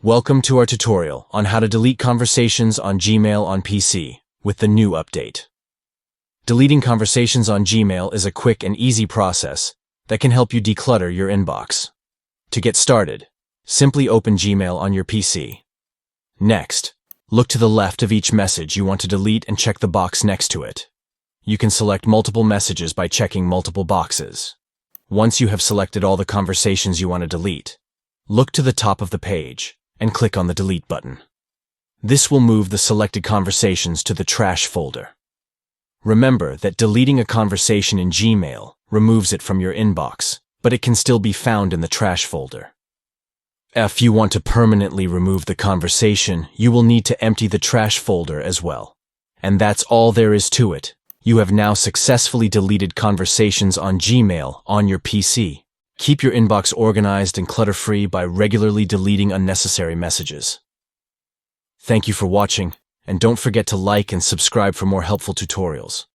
Welcome to our tutorial on how to delete conversations on Gmail on PC with the new update. Deleting conversations on Gmail is a quick and easy process that can help you declutter your inbox. To get started, simply open Gmail on your PC. Next, look to the left of each message you want to delete and check the box next to it. You can select multiple messages by checking multiple boxes. Once you have selected all the conversations you want to delete, look to the top of the page and click on the Delete button. This will move the selected conversations to the trash folder. Remember that deleting a conversation in Gmail removes it from your inbox, but it can still be found in the trash folder. If you want to permanently remove the conversation, you will need to empty the trash folder as well. And that's all there is to it. You have now successfully deleted conversations on Gmail on your PC. Keep your inbox organized and clutter-free by regularly deleting unnecessary messages. Thank you for watching, and don't forget to like and subscribe for more helpful tutorials.